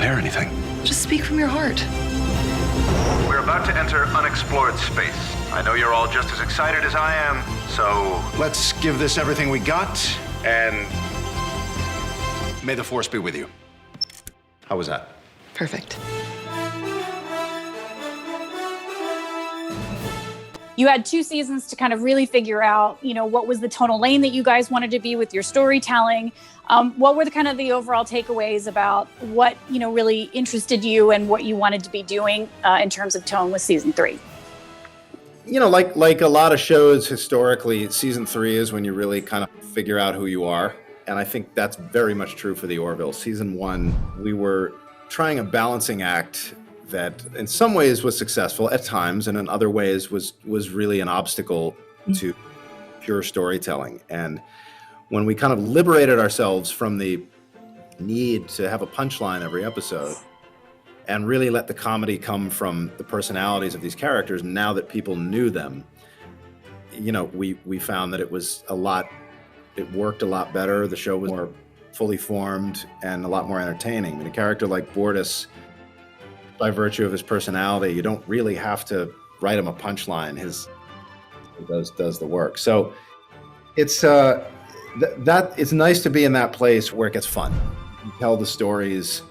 prepare anything. Just speak from your heart. We're about to enter unexplored space. I know you're all just as excited as I am, so let's give this everything we got, and may the Force be with you. How was that? Perfect. You had 2 seasons to kind of really figure out, what was the tonal lane that you guys wanted to be with your storytelling. What were the overall takeaways about what, really interested you and what you wanted to be doing in terms of tone with season 3? Like a lot of shows historically, season 3 is when you really kind of figure out who you are. And I think that's very much true for the Orville. Season 1, we were trying a balancing act that in some ways was successful at times, and in other ways was really an obstacle to pure storytelling. And when we kind of liberated ourselves from the need to have a punchline every episode and really let the comedy come from the personalities of these characters, now that people knew them, we found that it worked a lot better. The show was more fully formed and a lot more entertaining. I mean, a character like Bortus, by virtue of his personality, you don't really have to write him a punchline. He does the work. So it's it's nice to be in that place where it gets fun. You tell the stories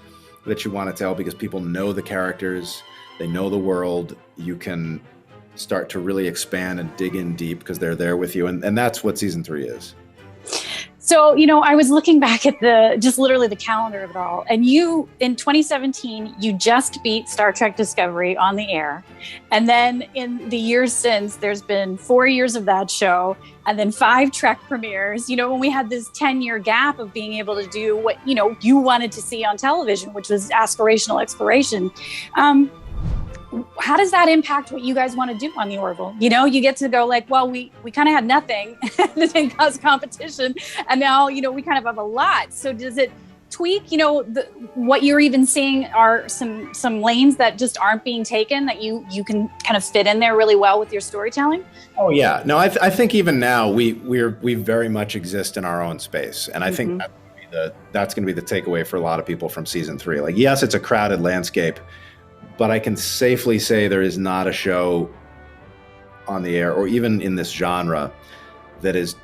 that you want to tell because people know the characters, they know the world. You can start to really expand and dig in deep because they're there with you. And that's what season 3 is. So, I was looking back at literally the calendar of it all. And you, in 2017, you just beat Star Trek Discovery on the air. And then in the years since, there's been 4 years of that show and then 5 Trek premieres. When we had this 10-year gap of being able to do what, you wanted to see on television, which was aspirational exploration. How does that impact what you guys want to do on the Orville? You get to go we kind of had nothing that didn't cause competition. And now, we kind of have a lot. So does it tweak, what you're even seeing are some lanes that just aren't being taken that you can kind of fit in there really well with your storytelling? Oh, yeah. No, I think even now we very much exist in our own space. And I think that's going to be the takeaway for a lot of people from season 3. Yes, it's a crowded landscape, but I can safely say there is not a show on the air or even in this genre that is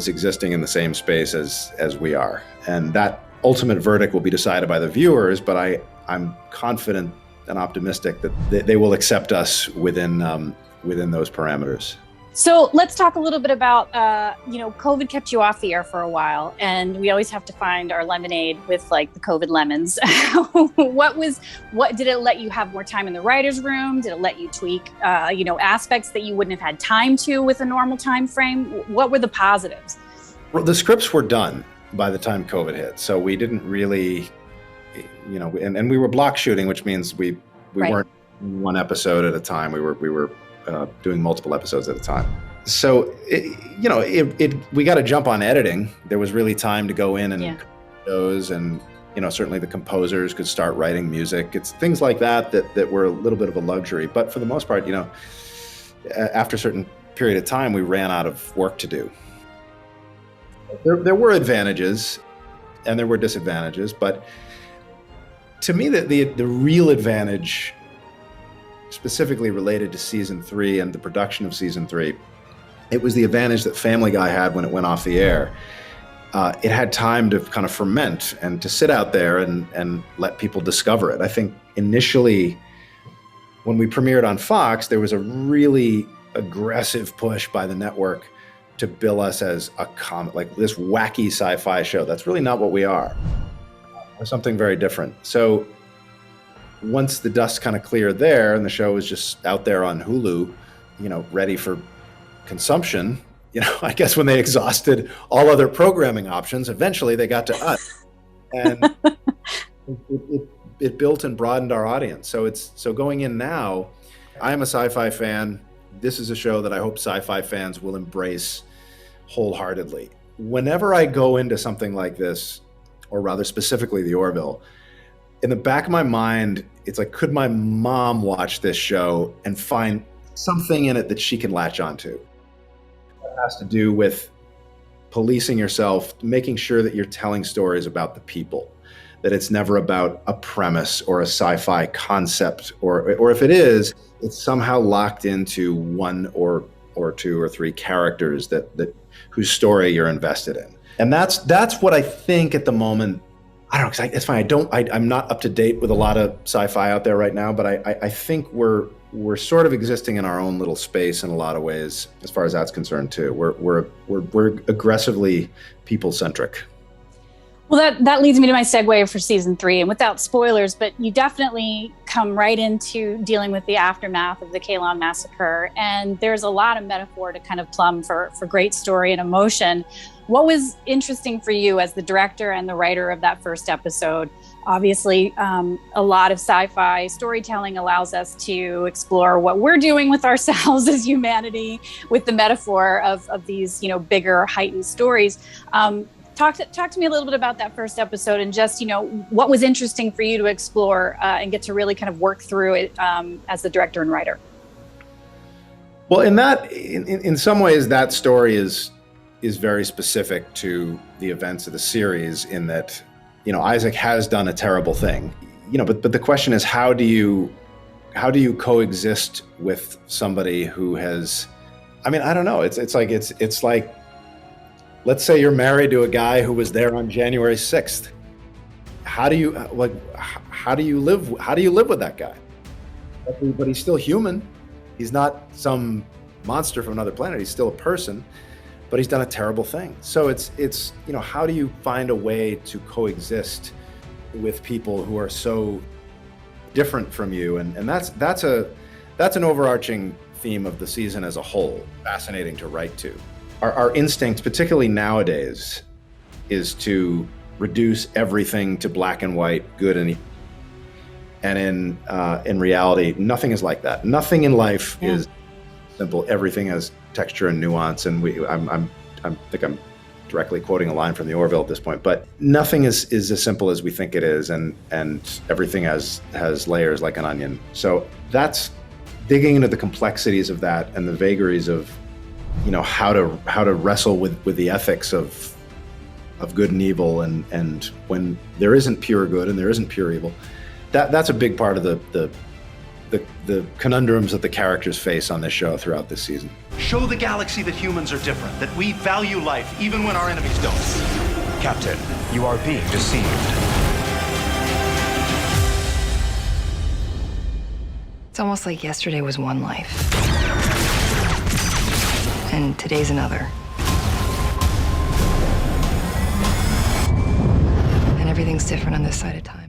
existing in the same space as we are. And that ultimate verdict will be decided by the viewers, but I'm confident and optimistic that they will accept us within those parameters. So let's talk a little bit about, COVID kept you off the air for a while, and we always have to find our lemonade with the COVID lemons. What did it let you have more time in the writer's room? Did it let you tweak, aspects that you wouldn't have had time to with a normal time frame? What were the positives? Well, the scripts were done by the time COVID hit. So we didn't really, and we were block shooting, which means we weren't one episode at a time. We were doing multiple episodes at a time. So, we got to jump on editing. There was really time to go in and those, and certainly the composers could start writing music. It's things like that were a little bit of a luxury. But for the most part, after a certain period of time, we ran out of work to do. There were advantages and there were disadvantages, but to me, the real advantage specifically related to season 3 and the production of season 3, it was the advantage that Family Guy had when it went off the air. It had time to kind of ferment and to sit out there and let people discover it. I think initially, when we premiered on Fox, there was a really aggressive push by the network to bill us as a like this wacky sci-fi show. That's really not what we are. We're something very different. So once the dust kind of cleared there and the show was just out there on Hulu, ready for consumption, I guess when they exhausted all other programming options, eventually they got to us. And it built and broadened our audience. So going in now, I am a sci-fi fan. This is a show that I hope sci-fi fans will embrace wholeheartedly. Whenever I go into something like this, or rather specifically the Orville, in the back of my mind, it's like, could my mom watch this show and find something in it that she can latch onto? It has to do with policing yourself, making sure that you're telling stories about the people, that it's never about a premise or a sci-fi concept, or if it is, it's somehow locked into one or two or three characters that whose story you're invested in. And that's what I think at the moment. I don't know, 'cause it's fine. I'm not up to date with a lot of sci-fi out there right now, but I think we're sort of existing in our own little space in a lot of ways, as far as that's concerned too. We're aggressively people-centric. Well, that leads me to my segue for season 3, and without spoilers, but you definitely come right into dealing with the aftermath of the Kalon massacre, and there's a lot of metaphor to kind of plumb for great story and emotion. What was interesting for you as the director and the writer of that first episode? Obviously, a lot of sci-fi storytelling allows us to explore what we're doing with ourselves as humanity, with the metaphor of these, bigger, heightened stories. Talk to me a little bit about that first episode, and just, what was interesting for you to explore and get to really kind of work through it as the director and writer. Well, in some ways, that story is very specific to the events of the series, in that, Isaac has done a terrible thing, but the question is, how do you coexist with somebody who has, I don't know. It's like, let's say you're married to a guy who was there on January 6th. How do you live with that guy? But he's still human. He's not some monster from another planet. He's still a person, but he's done a terrible thing. So it's how do you find a way to coexist with people who are so different from you? And that's an overarching theme of the season as a whole. Fascinating to write to. Our instinct, particularly nowadays, is to reduce everything to black and white, good and evil. And in reality, nothing is like that. Nothing in life is simple. Everything has texture and nuance. And I think I'm directly quoting a line from the Orville at this point. But nothing is as simple as we think it is, and everything has layers like an onion. So that's digging into the complexities of that and the vagaries of how to wrestle with the ethics of good and evil, and when there isn't pure good and there isn't pure evil. That's a big part of the conundrums that the characters face on this show throughout this season. Show the galaxy that humans are different, that we value life even when our enemies don't. Captain, you are being deceived. It's almost like yesterday was one life, and today's another. And everything's different on this side of time.